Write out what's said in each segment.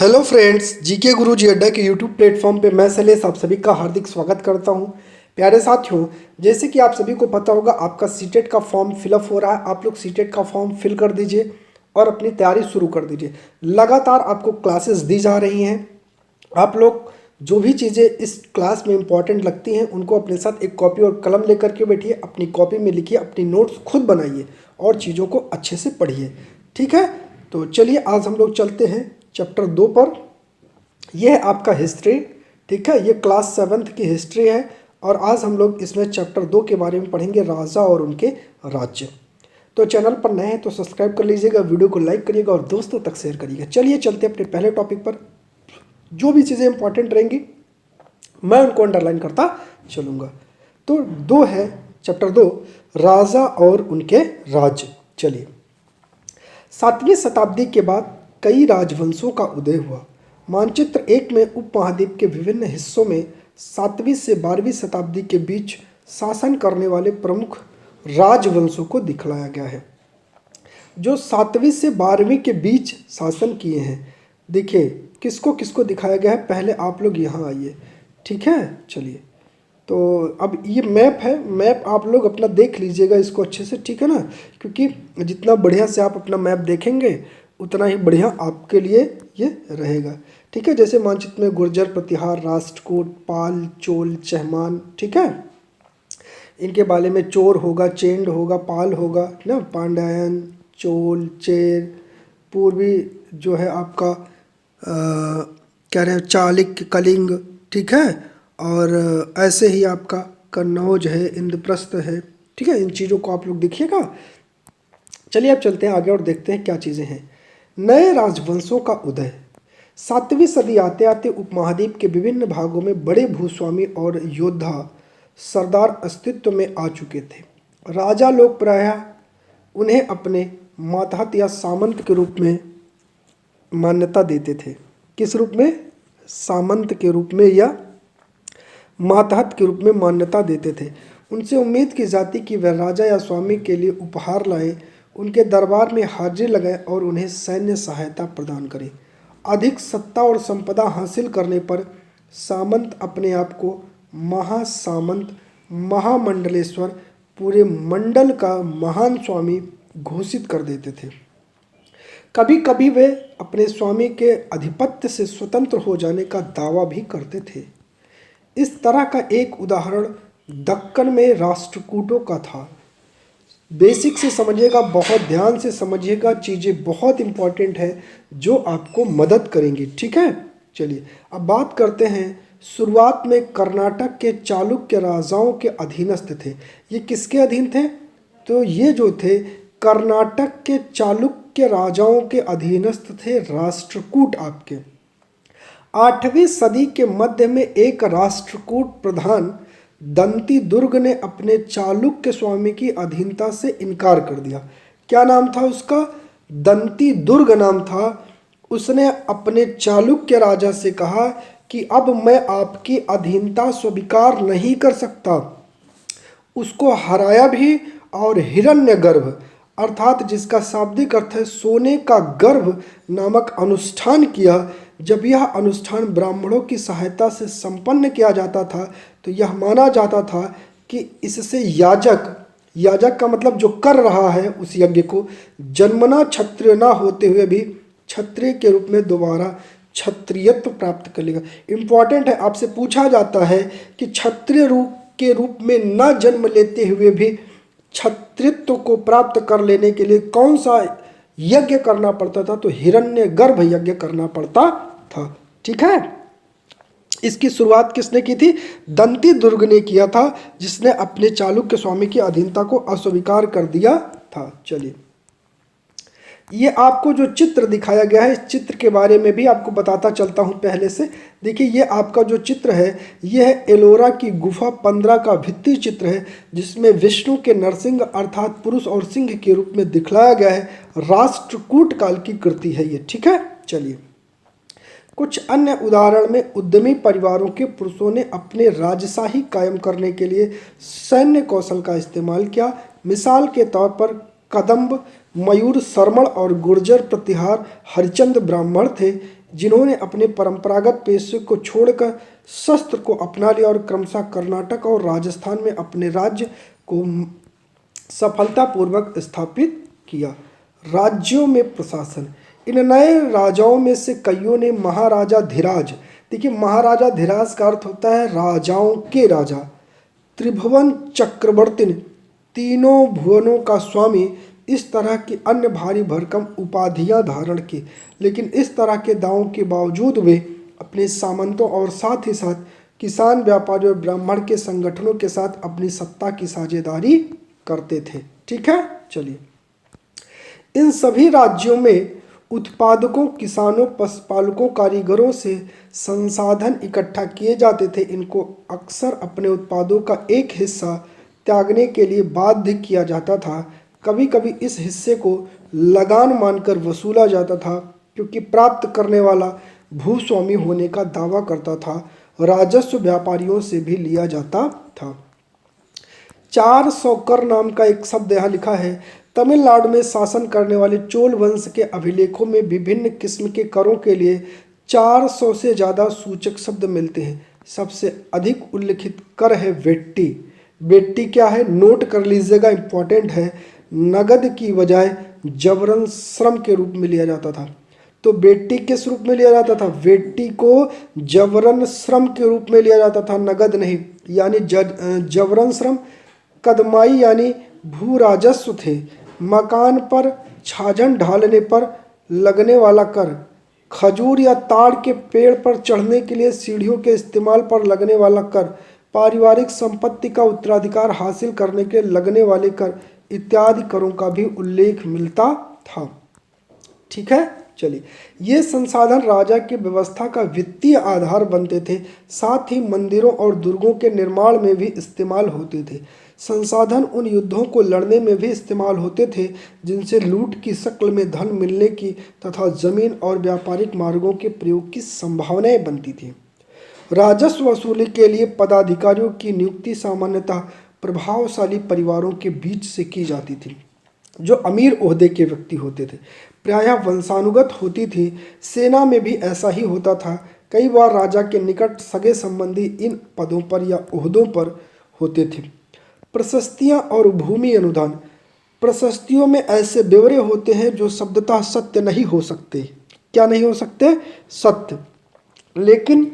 Hello friends, GK गुरुजी अड्डा के YouTube platform पे मैं शैलेश आप सभी का हार्दिक स्वागत करता हूं। प्यारे साथियों, जैसे कि आप सभी को पता होगा आपका सीटेट का फॉर्म फिलअप हो रहा है। आप लोग सीटेट का फॉर्म फिल कर दीजिए और अपनी तैयारी शुरू कर दीजिए। लगातार आपको क्लासेस दी जा रही हैं। आप लोग जो भी चीज़ें इस क्लास में इंपॉर्टेंट लगती हैं उनको अपने साथ एक कॉपी और कलम लेकर के बैठिए, अपनी कॉपी में लिखिए, अपनी नोट्स खुद बनाइए और चीज़ों को अच्छे से पढ़िए। ठीक है, तो चलिए आज हम लोग चलते हैं चैप्टर 2 पर। यह है आपका हिस्ट्री। ठीक है, ये क्लास 7th की हिस्ट्री है और आज हम लोग इसमें चैप्टर 2 के बारे में पढ़ेंगे, राजा और उनके राज्य। तो चैनल पर नए हैं तो सब्सक्राइब कर लीजिएगा, वीडियो को लाइक करिएगा और दोस्तों तक शेयर करिएगा। चलिए चलते हैं अपने पहले टॉपिक पर। जो भी चीज़ें इंपॉर्टेंट रहेंगी मैं उनको अंडरलाइन करता चलूँगा। तो 2 है चैप्टर 2, राजा और उनके राज्य। चलिए, 7वीं शताब्दी के बाद कई राजवंशों का उदय हुआ। मानचित्र 1 में उपमहाद्वीप के विभिन्न हिस्सों में 7वीं से 12वीं शताब्दी के बीच शासन करने वाले प्रमुख राजवंशों को दिखलाया गया है, जो 7वीं से 12वीं के बीच शासन किए हैं। देखिए किसको किसको दिखाया गया है, पहले आप लोग यहाँ आइए। ठीक है, चलिए, तो अब ये मैप है। मैप आप लोग अपना देख लीजिएगा इसको अच्छे से, ठीक है ना, क्योंकि जितना बढ़िया से आप अपना मैप देखेंगे उतना ही बढ़िया आपके लिए ये रहेगा। ठीक है, जैसे मानचित्र में गुर्जर, प्रतिहार, राष्ट्रकूट, पाल, चोल, चहमान, ठीक है, इनके बारे में चोर होगा, चेंड होगा, पाल होगा ना, पांड्यायन, चोल, चेर, पूर्वी जो है आपका क्या रहे, चालुक्य, कलिंग, ठीक है, और ऐसे ही आपका कन्नौज है, इंद्रप्रस्थ है। ठीक है, इन चीज़ों को आप लोग देखिएगा। चलिए अब चलते हैं आगे और देखते हैं क्या चीज़ें हैं। नए राजवंशों का उदय। 7वीं सदी आते आते उपमहाद्वीप के विभिन्न भागों में बड़े भूस्वामी और योद्धा सरदार अस्तित्व में आ चुके थे। राजा लोग प्रायः उन्हें अपने मातहत या सामंत के रूप में मान्यता देते थे। किस रूप में? सामंत के रूप में या मातहत के रूप में मान्यता देते थे। उनसे उम्मीद की जाती कि वह राजा या स्वामी के लिए उपहार लाए, उनके दरबार में हाजिरी लगाए और उन्हें सैन्य सहायता प्रदान करें। अधिक सत्ता और संपदा हासिल करने पर सामंत अपने आप को महासामंत, महामंडलेश्वर, पूरे मंडल का महान स्वामी घोषित कर देते थे। कभी कभी वे अपने स्वामी के आधिपत्य से स्वतंत्र हो जाने का दावा भी करते थे। इस तरह का एक उदाहरण दक्कन में राष्ट्रकूटों का था। बेसिक से समझिएगा, बहुत ध्यान से समझिएगा, चीज़ें बहुत इंपॉर्टेंट है जो आपको मदद करेंगी। ठीक है, चलिए अब बात करते हैं। शुरुआत में कर्नाटक के चालुक्य राजाओं के अधीनस्थ थे। ये किसके अधीन थे? तो ये जो थे कर्नाटक के चालुक्य राजाओं के अधीनस्थ थे राष्ट्रकूट आपके। 8वीं सदी के मध्य में एक राष्ट्रकूट प्रधान दंती दुर्ग ने अपने चालुक्य स्वामी की अधीनता से इनकार कर दिया। क्या नाम था उसका? दंती दुर्ग नाम था। उसने अपने चालुक्य राजा से कहा कि अब मैं आपकी अधीनता स्वीकार नहीं कर सकता। उसको हराया भी और हिरण्यगर्भ अर्थात जिसका शाब्दिक अर्थ है सोने का गर्भ नामक अनुष्ठान किया। जब यह अनुष्ठान ब्राह्मणों की सहायता से संपन्न किया जाता था तो यह माना जाता था कि इससे याजक का मतलब जो कर रहा है उस यज्ञ को, जन्मना क्षत्रिय ना होते हुए भी क्षत्रिय के रूप में दोबारा क्षत्रियत्व प्राप्त कर लेगा। इम्पॉर्टेंट है, आपसे पूछा जाता है कि क्षत्रिय के रूप में न जन्म लेते हुए भी क्षत्रित्व को प्राप्त कर लेने के लिए कौन सा यज्ञ करना पड़ता था? तो हिरण्यगर्भ यज्ञ करना पड़ता था। ठीक है, इसकी शुरुआत किसने की थी? दंती दुर्ग ने किया था, जिसने अपने चालुक्य स्वामी की अधीनता को अस्वीकार कर दिया था। चलिए, ये आपको जो चित्र दिखाया गया है, इस चित्र के बारे में भी आपको बताता चलता हूँ पहले से। देखिए, ये आपका जो चित्र है ये है एलोरा की गुफा 15 का भित्ति चित्र है, जिसमें विष्णु के नरसिंह अर्थात पुरुष और सिंह के रूप में दिखलाया गया है। राष्ट्रकूट काल की कृति है ये। ठीक है, चलिए, कुछ अन्य उदाहरण में उद्यमी परिवारों के पुरुषों ने अपने राजशाही कायम करने के लिए सैन्य कौशल का इस्तेमाल किया। मिसाल के तौर पर कदम्ब मयूर शर्मण और गुर्जर प्रतिहार हरिचंद ब्राह्मण थे, जिन्होंने अपने परंपरागत पेशे को छोड़कर शस्त्र को अपना लिया और क्रमशः कर्नाटक और राजस्थान में अपने राज्य को सफलतापूर्वक स्थापित किया। राज्यों में प्रशासन, इन नए राजाओं में से कईयों ने महाराजाधिराज, देखिए महाराजाधिराज का अर्थ होता है राजाओं के राजा, त्रिभुवन चक्रवर्ती, तीनों भुवनों का स्वामी, इस तरह की अन्य भारी भरकम उपाधियां धारण की। लेकिन इस तरह के दावों के बावजूद वे अपने सामंतों और साथ ही साथ किसान, व्यापारी और ब्राह्मण के संगठनों के साथ अपनी सत्ता की साझेदारी करते थे। ठीक है, चलिए। इन सभी राज्यों में उत्पादकों, किसानों, पशुपालकों, कारीगरों से संसाधन इकट्ठा किए जाते थे। इनको अक्सर अपने उत्पादों का एक हिस्सा त्यागने के लिए बाध्य किया जाता था। कभी कभी इस हिस्से को लगान मानकर वसूला जाता था, क्योंकि प्राप्त करने वाला भूस्वामी होने का दावा करता था। राजस्व व्यापारियों से भी लिया जाता था। 400 कर नाम का एक शब्द यहाँ लिखा है। तमिलनाडु में शासन करने वाले चोल वंश के अभिलेखों में विभिन्न किस्म के करों के लिए 400 से ज़्यादा सूचक शब्द मिलते हैं। सबसे अधिक उल्लिखित कर है वेट्टी। वेट्टी क्या है, नोट कर लीजिएगा, इंपॉर्टेंट है। नगद की बजाय जबरन श्रम के रूप में लिया जाता था। तो वेट्टी किस रूप में लिया जाता था? वेट्टी को जबरन श्रम के रूप में लिया जाता था, नगद नहीं। यानी जबरन श्रम कदमाई यानी भू राजस्व थे। मकान पर छाजन ढालने पर लगने वाला कर, खजूर या ताड़ के पेड़ पर चढ़ने के लिए सीढ़ियों के इस्तेमाल पर लगने वाला कर, पारिवारिक संपत्ति का उत्तराधिकार हासिल करने के लगने वाले कर इत्यादि करों का भी उल्लेख मिलता था। ठीक है, चलिए। ये संसाधन राजा की व्यवस्था का वित्तीय आधार बनते थे, साथ ही मंदिरों और दुर्गों के निर्माण में भी इस्तेमाल होते थे। संसाधन उन युद्धों को लड़ने में भी इस्तेमाल होते थे जिनसे लूट की शक्ल में धन मिलने की तथा जमीन और व्यापारिक मार्गों के प्रयोग की संभावनाएं बनती थी। राजस्व वसूली के लिए पदाधिकारियों की नियुक्ति सामान्यतः प्रभावशाली परिवारों के बीच से की जाती थी, जो अमीर ओहदे के व्यक्ति होते थे। प्रायः वंशानुगत होती थी। सेना में भी ऐसा ही होता था। कई बार राजा के निकट सगे संबंधी इन पदों पर या ओहदों पर होते थे। प्रशस्तियाँ और भूमि अनुदान। प्रशस्तियों में ऐसे ब्यौरे होते हैं जो शब्दतः सत्य नहीं हो सकते। क्या नहीं हो सकते? सत्य। लेकिन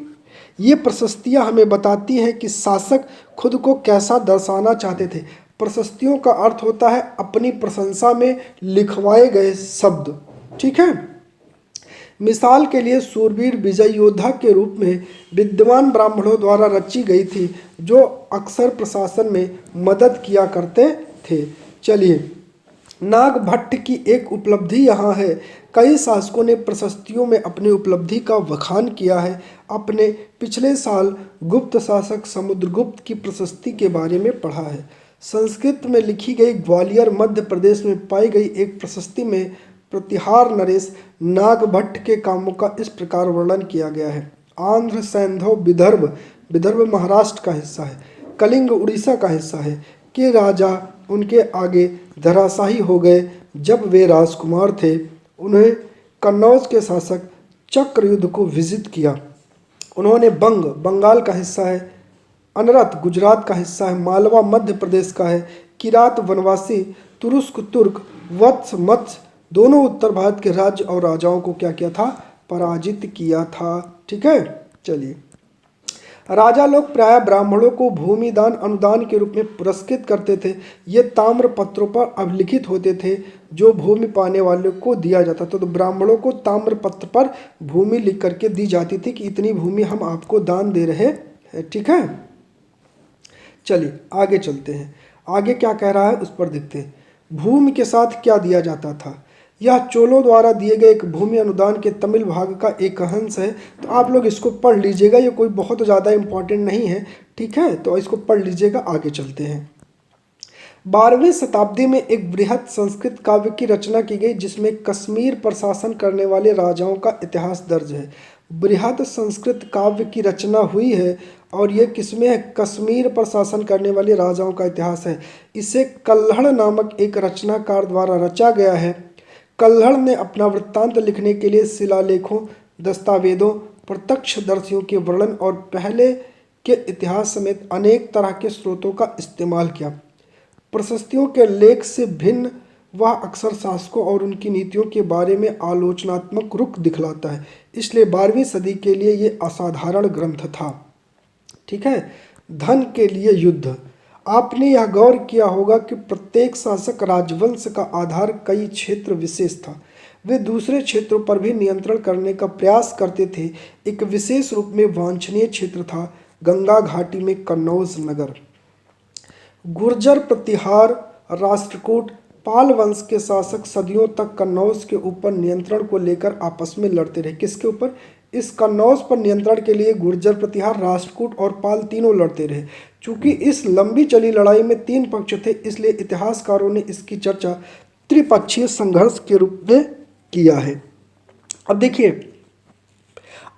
ये प्रशस्तियाँ हमें बताती हैं कि शासक खुद को कैसा दर्शाना चाहते थे। प्रशस्तियों का अर्थ होता है अपनी प्रशंसा में लिखवाए गए शब्द। ठीक है। मिसाल के लिए सूरवीर विजय योद्धा के रूप में विद्वान ब्राह्मणों द्वारा रची गई थी, जो अक्सर प्रशासन में मदद किया करते थे। चलिए, नागभट्ट की एक उपलब्धि यहाँ है। कई शासकों ने प्रशस्तियों में अपनी उपलब्धि का बखान किया है। अपने पिछले साल गुप्त शासक समुद्रगुप्त की प्रशस्ति के बारे में पढ़ा है। संस्कृत में लिखी गई ग्वालियर मध्य प्रदेश में पाई गई एक प्रशस्ति में प्रतिहार नरेश नागभट्ट के कामों का इस प्रकार वर्णन किया गया है। आंध्र, सैंधव, विदर्भ महाराष्ट्र का हिस्सा है, कलिंग उड़ीसा का हिस्सा है के राजा उनके आगे धराशायी हो गए जब वे राजकुमार थे। उन्हें कन्नौज के शासक चक्रयुद्ध को विजित किया। उन्होंने बंगाल का हिस्सा है, अनरत गुजरात का हिस्सा है, मालवा मध्य प्रदेश का है, किरात वनवासी, तुरुस्क तुर्क, वत्स मत्स्य दोनों उत्तर भारत के राज्य और राजाओं को क्या किया था? पराजित किया था। ठीक है, चलिए। राजा लोग प्रायः ब्राह्मणों को भूमि दान अनुदान के रूप में पुरस्कृत करते थे। ये ताम्र पत्रों पर अभिलिखित होते थे जो भूमि पाने वालों को दिया जाता था। तो ब्राह्मणों को ताम्र पत्र पर भूमि लिख करके दी जाती थी कि इतनी भूमि हम आपको दान दे रहे हैं। ठीक है, चलिए आगे चलते हैं। आगे क्या कह रहा है उस पर देखते हैं। भूमि के साथ क्या दिया जाता था? यह चोलों द्वारा दिए गए एक भूमि अनुदान के तमिल भाग का एक अंश है। तो आप लोग इसको पढ़ लीजिएगा, ये कोई बहुत ज़्यादा इम्पोर्टेंट नहीं है। ठीक है, तो इसको पढ़ लीजिएगा। आगे चलते हैं। 12वीं शताब्दी में एक बृहद संस्कृत काव्य की रचना की गई जिसमें कश्मीर पर शासन करने वाले राजाओं का इतिहास दर्ज है। बृहद संस्कृत काव्य की रचना हुई है और ये किसमें है? कश्मीर पर शासन करने वाले राजाओं का इतिहास है। इसे कल्हड़ नामक एक रचनाकार द्वारा रचा गया है। कल्हड़ ने अपना वृत्तांत लिखने के लिए शिलालेखों, दस्तावेजों, प्रत्यक्षदर्शियों के वर्णन और पहले के इतिहास समेत अनेक तरह के स्रोतों का इस्तेमाल किया। प्रशस्तियों के लेख से भिन्न वह अक्सर शासकों और उनकी नीतियों के बारे में आलोचनात्मक रुख दिखलाता है, इसलिए 12वीं सदी के लिए ये असाधारण ग्रंथ था। ठीक है। धन के लिए युद्ध। आपने यह गौर किया होगा कि प्रत्येक शासक राजवंश का आधार कई क्षेत्र विशेष था। वे दूसरे क्षेत्रों पर भी नियंत्रण करने का प्रयास करते थे। एक विशेष रूप में वांछनीय क्षेत्र था गंगा घाटी में कन्नौज नगर। गुर्जर प्रतिहार राष्ट्रकूट पाल वंश के शासक सदियों तक कन्नौज के ऊपर नियंत्रण को लेकर आपस में लड़ते रहे। किसके ऊपर? इस कन्नौज पर नियंत्रण के लिए गुर्जर प्रतिहार, राष्ट्रकूट और पाल तीनों लड़ते रहे। चूंकि इस लंबी चली लड़ाई में 3 पक्ष थे, इसलिए इतिहासकारों ने इसकी चर्चा त्रिपक्षीय संघर्ष के रूप में किया है। अब देखिए,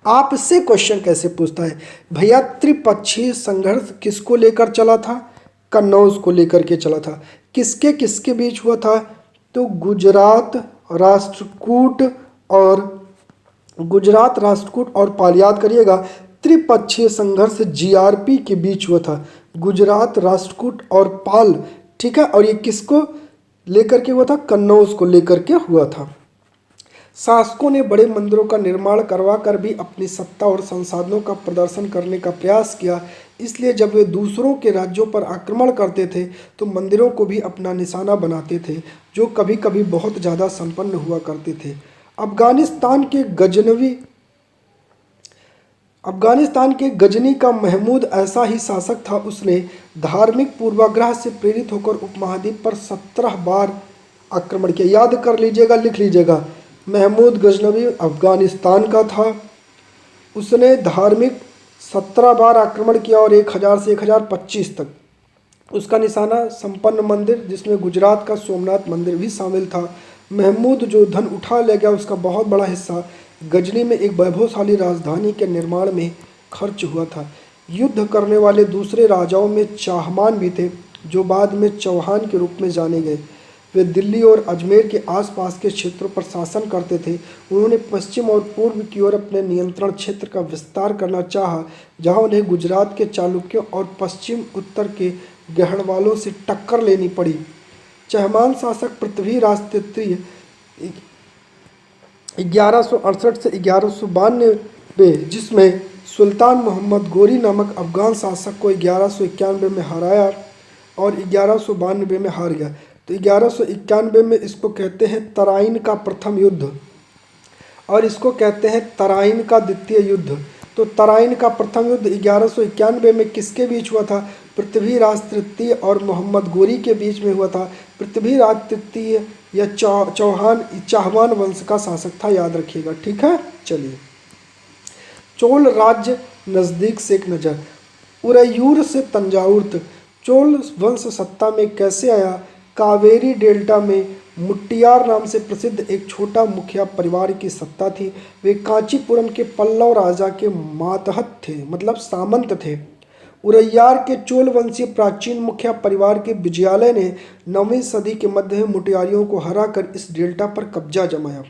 आपसे क्वेश्चन कैसे पूछता है, भैया त्रिपक्षीय संघर्ष किसको लेकर चला था? कन्नौज को लेकर के चला था। किसके किसके बीच हुआ था? तो गुजरात, राष्ट्रकूट और पाल। याद करिएगा, त्रिपक्षीय संघर्ष जीआरपी के बीच हुआ था, गुजरात, राष्ट्रकूट और पाल। ठीक है। और ये किसको लेकर के हुआ था? कन्नौज को लेकर के हुआ था। शासकों ने बड़े मंदिरों का निर्माण करवा कर भी अपनी सत्ता और संसाधनों का प्रदर्शन करने का प्रयास किया। इसलिए जब वे दूसरों के राज्यों पर आक्रमण करते थे तो मंदिरों को भी अपना निशाना बनाते थे, जो कभी कभी बहुत ज़्यादा संपन्न हुआ करते थे। अफगानिस्तान के गजनी का महमूद ऐसा ही शासक था। उसने धार्मिक पूर्वाग्रह से प्रेरित होकर उपमहाद्वीप पर 17 बार आक्रमण किया। याद कर लीजिएगा, लिख लीजिएगा, महमूद गजनवी अफगानिस्तान का था। उसने धार्मिक 17 बार आक्रमण किया और 1000 से 1025 तक। उसका निशाना संपन्न मंदिर, जिसमें गुजरात का सोमनाथ मंदिर भी शामिल था। महमूद जो धन उठा ले गया, उसका बहुत बड़ा हिस्सा गजनी में एक वैभवशाली राजधानी के निर्माण में खर्च हुआ था। युद्ध करने वाले दूसरे राजाओं में चाहमान भी थे, जो बाद में चौहान के रूप में जाने गए। वे दिल्ली और अजमेर के आसपास के क्षेत्रों पर शासन करते थे। उन्होंने पश्चिम और पूर्व की ओर अपने नियंत्रण क्षेत्र का विस्तार करना चाहा, जहां उन्हें गुजरात के चालुक्यों और पश्चिम उत्तर के गढ़वालों से टक्कर लेनी पड़ी। चहमान शासक पृथ्वीराज तृतीय 1168 से 1192, जिसमें सुल्तान मोहम्मद गोरी नामक अफगान शासक को 1191 में हराया और 1192 में हार गया। तो 1191 में इसको कहते हैं तराइन का प्रथम युद्ध और इसको कहते हैं तराइन का द्वितीय युद्ध। तो तराइन का प्रथम युद्ध 1191 में किसके बीच हुआ था? पृथ्वीराज तृतीय और मोहम्मद गोरी के बीच में हुआ था। पृथ्वीराज तृतीय या चाहमान वंश का शासक था, याद रखिएगा। ठीक है। चलिए, चोल राज्य नज़दीक से एक नज़र। उरैयूर से तंजावुर तक चोल वंश सत्ता में कैसे आया? कावेरी डेल्टा में मुट्टियार नाम से प्रसिद्ध एक छोटा मुखिया परिवार की सत्ता थी। वे कांचीपुरम के पल्लव राजा के मातहत थे, मतलब सामंत थे। उरैयार के चोल वंशीय प्राचीन मुखिया परिवार के विजयालय ने 9वीं सदी के मध्य में मुटियारियों को हराकर इस डेल्टा पर कब्जा जमाया।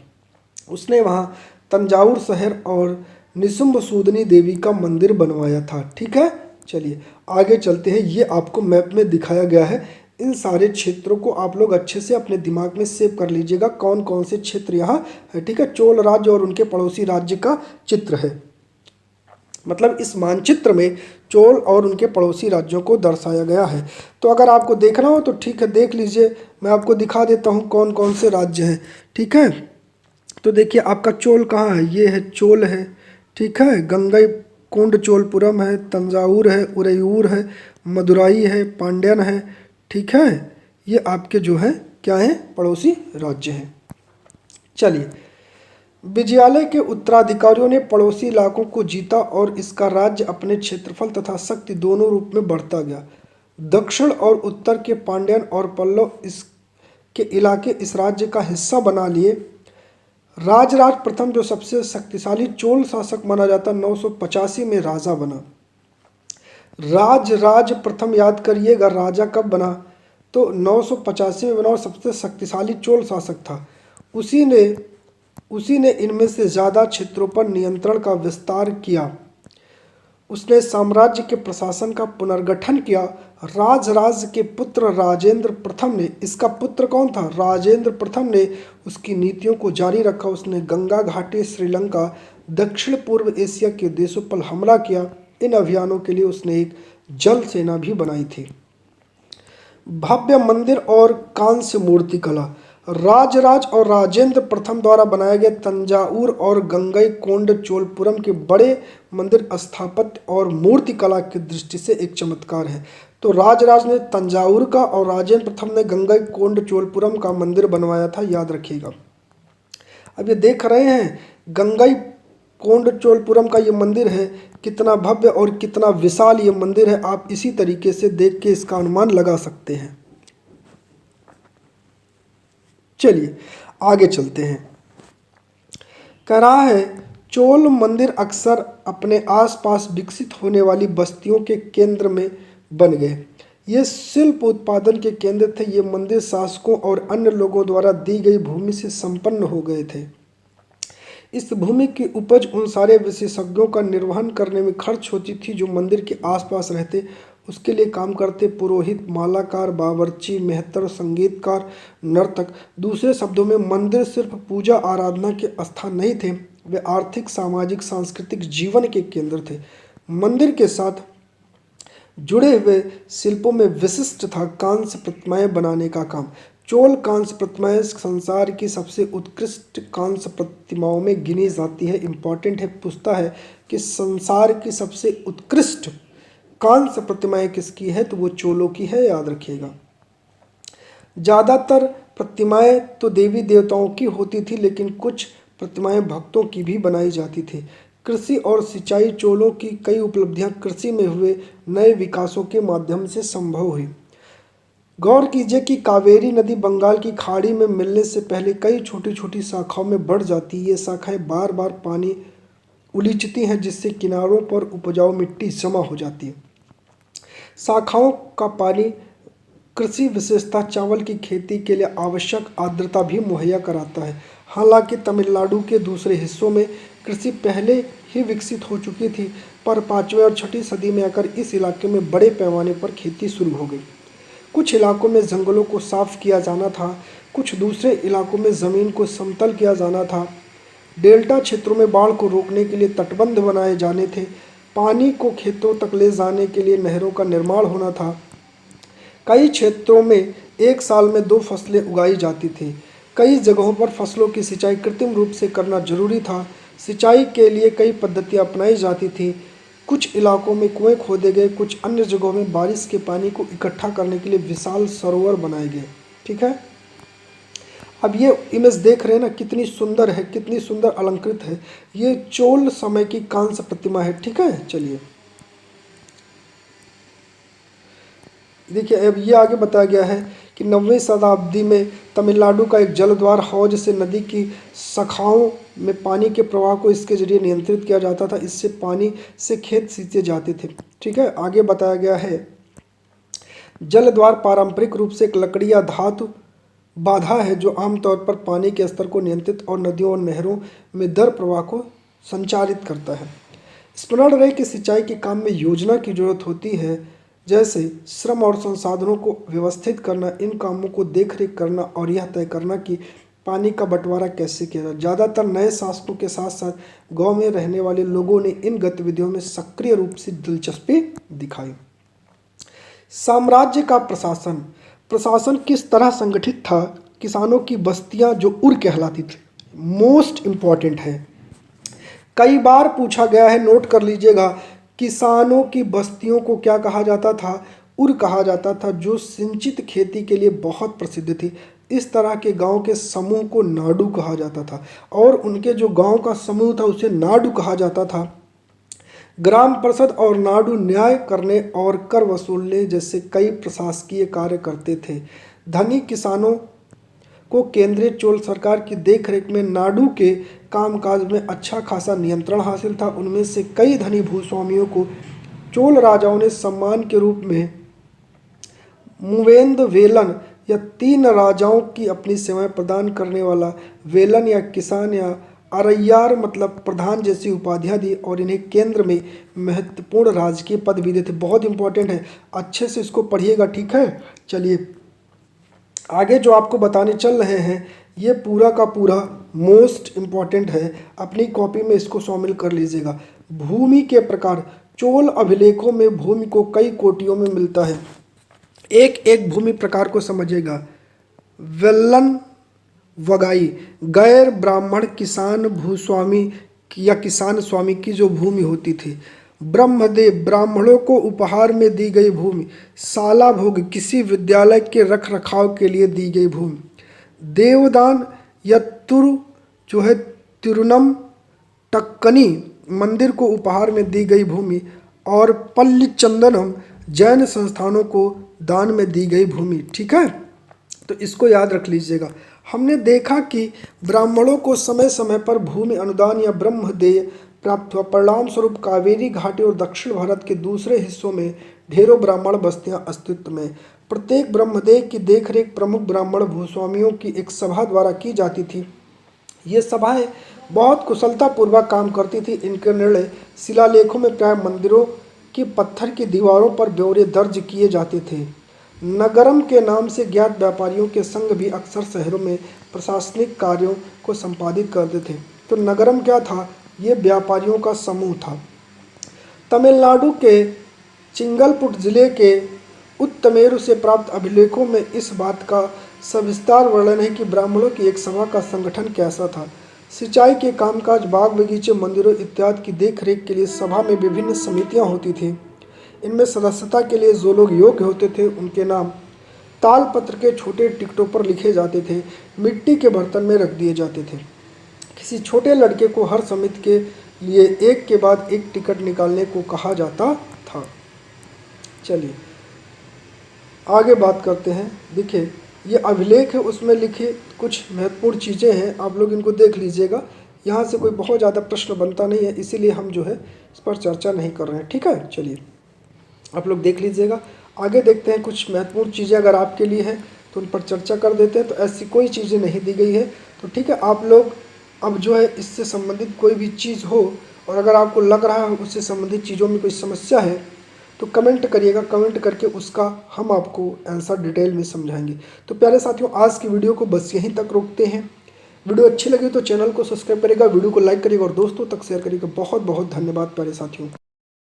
उसने वहां तंजावुर शहर और निशुंभ सूदनी देवी का मंदिर बनवाया था। ठीक है। चलिए आगे चलते हैं। ये आपको मैप में दिखाया गया है। इन सारे क्षेत्रों को आप लोग अच्छे से अपने दिमाग में सेव कर लीजिएगा, कौन कौन से क्षेत्र यहाँ है। ठीक है। चोल राज्य और उनके पड़ोसी राज्य का चित्र है, मतलब इस मानचित्र में चोल और उनके पड़ोसी राज्यों को दर्शाया गया है। तो अगर आपको देखना हो तो ठीक है, देख लीजिए। मैं आपको दिखा देता हूँ कौन कौन से राज्य हैं। ठीक है। तो देखिए, आपका चोल कहाँ है? ये है चोल है। ठीक है। गंगई कोंड चोलपुरम है, तंजावुर है, उरैयूर है, मदुराई है, पांड्यन है। ठीक है। ये आपके जो है क्या है? पड़ोसी राज्य हैं। चलिए, विजयालय के उत्तराधिकारियों ने पड़ोसी इलाकों को जीता और इसका राज्य अपने क्षेत्रफल तथा शक्ति दोनों रूप में बढ़ता गया। दक्षिण और उत्तर के पांड्यन और पल्लव इसके इलाके इस राज्य का हिस्सा बना लिए। राजराज प्रथम जो सबसे शक्तिशाली चोल शासक माना जाता 985 में राजा बना। राज प्रथम याद करिएगा, राजा कब बना तो 985 में बना और सबसे शक्तिशाली चोल शासक था। उसी ने इनमें से ज़्यादा क्षेत्रों पर नियंत्रण का विस्तार किया। उसने साम्राज्य के प्रशासन का पुनर्गठन किया। राजराज के पुत्र राजेंद्र प्रथम ने, इसका पुत्र कौन था, राजेंद्र प्रथम ने उसकी नीतियों को जारी रखा। उसने गंगा घाटी, श्रीलंका, दक्षिण पूर्व एशिया के देशों पर हमला किया। इन अभियानों के लिए उसने एक जल सेना भी बनाई थी। भव्य मंदिर और कांस्य मूर्ति कला। राजराज और राजेंद्र प्रथम द्वारा बनाए गए तंजावुर और गंगईकोंड चोलपुरम के बड़े मंदिर स्थापत्य और मूर्ति कला की दृष्टि से एक चमत्कार है। तो राजराज ने तंजावुर का और राजेंद्र प्रथम ने गंगईकोंड चोलपुरम का मंदिर बनवाया था, याद रखिएगा। अब ये देख रहे हैं गंगईकोंड चोलपुरम का ये मंदिर है, कितना भव्य और कितना विशाल ये मंदिर है। आप इसी तरीके से देख के इसका अनुमान लगा सकते हैं। चलिए आगे चलते हैं। कह रहा है चोल मंदिर अक्सर अपने आसपास विकसित होने वाली बस्तियों के केंद्र में बन गए। ये शिल्प उत्पादन के केंद्र थे। ये मंदिर शासकों और अन्य लोगों द्वारा दी गई भूमि से संपन्न हो गए थे। इस भूमि की उपज उन सारे विशेषज्ञों का निर्वहन करने में खर्च होती थी जो मंदिर के आसपास रहते। उसके लिए काम करते पुरोहित, मालाकार, बावर्ची, मेहतर, संगीतकार, नर्तक। दूसरे शब्दों में मंदिर सिर्फ पूजा आराधना के स्थान नहीं थे, वे आर्थिक, सामाजिक, सांस्कृतिक जीवन के केंद्र थे। मंदिर के साथ जुड़े हुए शिल्पों में विशिष्ट था कांस्य प्रतिमाएं बनाने का काम। चोल कांस्य प्रतिमाएं संसार की सबसे उत्कृष्ट कांस्य प्रतिमाओं में गिनी जाती है। इम्पॉर्टेंट है, पूछता है कि संसार की सबसे उत्कृष्ट कांस्य प्रतिमाएं किसकी है तो वो चोलों की है, याद रखिएगा। ज़्यादातर प्रतिमाएं तो देवी देवताओं की होती थी, लेकिन कुछ प्रतिमाएं भक्तों की भी बनाई जाती थी। कृषि और सिंचाई। चोलों की कई उपलब्धियां कृषि में हुए नए विकासों के माध्यम से संभव हुई। गौर कीजिए कि कावेरी नदी बंगाल की खाड़ी में मिलने से पहले कई छोटी छोटी शाखाओं में बढ़ जाती है। ये शाखाएं बार बार पानी उलीचती हैं, जिससे किनारों पर उपजाऊ मिट्टी जमा हो जाती है। शाखाओं का पानी कृषि विशेषता चावल की खेती के लिए आवश्यक आर्द्रता भी मुहैया कराता है। हालांकि तमिलनाडु के दूसरे हिस्सों में कृषि पहले ही विकसित हो चुकी थी, पर 5वीं और 6वीं सदी में आकर इस इलाके में बड़े पैमाने पर खेती शुरू हो गई। कुछ इलाकों में जंगलों को साफ किया जाना था, कुछ दूसरे इलाकों में ज़मीन को समतल किया जाना था। डेल्टा क्षेत्रों में बाढ़ को रोकने के लिए तटबंध बनाए जाने थे। पानी को खेतों तक ले जाने के लिए नहरों का निर्माण होना था। कई क्षेत्रों में एक साल में 2 फसलें उगाई जाती थी। कई जगहों पर फसलों की सिंचाई कृत्रिम रूप से करना जरूरी था। सिंचाई के लिए कई पद्धतियाँ अपनाई जाती थी। कुछ इलाकों में कुएं खोदे गए, कुछ अन्य जगहों में बारिश के पानी को इकट्ठा करने के लिए विशाल सरोवर बनाए गए। ठीक है, अब ये इमेज देख रहे हैं ना, कितनी सुंदर है, कितनी सुंदर अलंकृत है। ये चोल समय की कांस्य प्रतिमा है। ठीक है, चलिए देखिए अब ये आगे बताया गया है कि 9वीं शताब्दी में तमिलनाडु का एक जलद्वार हौज से नदी की शाखाओं में पानी के प्रवाह को इसके जरिए नियंत्रित किया जाता था। इससे पानी से खेत सींचे जाते थे। ठीक है, आगे बताया गया है जलद्वार पारंपरिक रूप से एक लकड़ी या धातु बाधा है जो आमतौर पर पानी के स्तर को नियंत्रित और नदियों और नहरों में दर प्रवाह को संचालित करता है। स्मरण रहे कि सिंचाई के काम में योजना की जरूरत होती है, जैसे श्रम और संसाधनों को व्यवस्थित करना, इन कामों को देखरेख करना और यह तय करना कि पानी का बंटवारा कैसे किया जाए। ज़्यादातर नए शासकों के साथ साथ गांव में रहने वाले लोगों ने इन गतिविधियों में सक्रिय रूप से दिलचस्पी दिखाई। साम्राज्य का प्रशासन किस तरह संगठित था। किसानों की बस्तियां जो उर कहलाती थी, मोस्ट इम्पॉर्टेंट है, कई बार पूछा गया है, नोट कर लीजिएगा। किसानों की बस्तियों को क्या कहा जाता था, उर कहा जाता था, जो सिंचित खेती के लिए बहुत प्रसिद्ध थी। इस तरह के गांव के समूह को नाडु कहा जाता था और उनके जो गांव का समूह था उसे नाडु कहा जाता था। ग्राम परिषद और नाडु न्याय करने और कर वसूलने जैसे कई प्रशासकीय कार्य करते थे। धनी किसानों को केंद्रीय चोल सरकार की देखरेख में नाडु के कामकाज में अच्छा खासा नियंत्रण हासिल था। उनमें से कई धनी भूस्वामियों को चोल राजाओं ने सम्मान के रूप में मूवेंद वेलन या 3 राजाओं की अपनी सेवाएं प्रदान करने वाला वेलन या किसान या अरैयार मतलब प्रधान जैसी उपाधियां दी और इन्हें केंद्र में महत्वपूर्ण राजकीय पद भी देते। बहुत इंपॉर्टेंट है, अच्छे से इसको पढ़िएगा, ठीक है। चलिए आगे जो आपको बताने चल रहे हैं ये पूरा का पूरा मोस्ट इम्पॉर्टेंट है, अपनी कॉपी में इसको शामिल कर लीजिएगा। भूमि के प्रकार, चोल अभिलेखों में भूमि को कई कोटियों में मिलता है। एक एक भूमि प्रकार को समझिएगा। वेल्लन वगाई, गैर ब्राह्मण किसान भूस्वामी या किसान स्वामी की जो भूमि होती थी। ब्रह्मदेव, ब्राह्मणों को उपहार में दी गई भूमि। साला भोग, किसी विद्यालय के रख रखाव के लिए दी गई भूमि। देवदान या तुरु जो है तिरुनम टक्कनी, मंदिर को उपहार में दी गई भूमि। और पल्ली चंदनम, जैन संस्थानों को दान में दी गई भूमि, ठीक है। तो इसको याद रख लीजिएगा। हमने देखा कि ब्राह्मणों को समय समय पर भूमि अनुदान या ब्रह्मदेय प्राप्त हुआ। परिणाम स्वरूप कावेरी घाटी और दक्षिण भारत के दूसरे हिस्सों में ढेरों ब्राह्मण बस्तियां अस्तित्व में। प्रत्येक ब्रह्मदेय की देखरेख प्रमुख ब्राह्मण भूस्वामियों की एक सभा द्वारा की जाती थी। ये सभाएं बहुत कुशलतापूर्वक काम करती थी। इनके निर्णय शिलालेखों में प्राय मंदिरों की पत्थर की दीवारों पर ब्यौरे दर्ज किए जाते थे। नगरम के नाम से ज्ञात व्यापारियों के संघ भी अक्सर शहरों में प्रशासनिक कार्यों को संपादित करते थे। तो नगरम क्या था? ये व्यापारियों का समूह था। तमिलनाडु के चिंगलपुट जिले के उत्तमेरु से प्राप्त अभिलेखों में इस बात का सविस्तार वर्णन है कि ब्राह्मणों की एक सभा का संगठन कैसा था। सिंचाई के कामकाज, बाग बगीचे, मंदिरों इत्यादि की देखरेख के लिए सभा में विभिन्न समितियां होती थी। इनमें सदस्यता के लिए जो लोग योग्य होते थे उनके नाम तालपत्र के छोटे टिकटों पर लिखे जाते थे, मिट्टी के बर्तन में रख दिए जाते थे। किसी छोटे लड़के को हर समिति के लिए एक के बाद एक टिकट निकालने को कहा जाता था। चलिए आगे बात करते हैं। देखिए ये अभिलेख है, उसमें लिखे कुछ महत्वपूर्ण चीज़ें हैं, आप लोग इनको देख लीजिएगा। यहाँ से कोई बहुत ज़्यादा प्रश्न बनता नहीं है, इसीलिए हम जो है इस पर चर्चा नहीं कर रहे हैं, ठीक है। चलिए आप लोग देख लीजिएगा। आगे देखते हैं कुछ महत्वपूर्ण चीज़ें अगर आपके लिए हैं तो उन पर चर्चा कर देते हैं। तो ऐसी कोई चीज़ें नहीं दी गई है, तो ठीक है। आप लोग अब जो है इससे संबंधित कोई भी चीज़ हो और अगर आपको लग रहा है उससे संबंधित चीज़ों में कोई समस्या है तो कमेंट करिएगा। कमेंट करके उसका हम आपको आंसर डिटेल में समझाएंगे। तो प्यारे साथियों आज की वीडियो को बस यहीं तक रोकते हैं। वीडियो अच्छी लगी तो चैनल को सब्सक्राइब करिएगा, वीडियो को लाइक करिएगा और दोस्तों तक शेयर करिएगा। बहुत बहुत धन्यवाद प्यारे साथियों।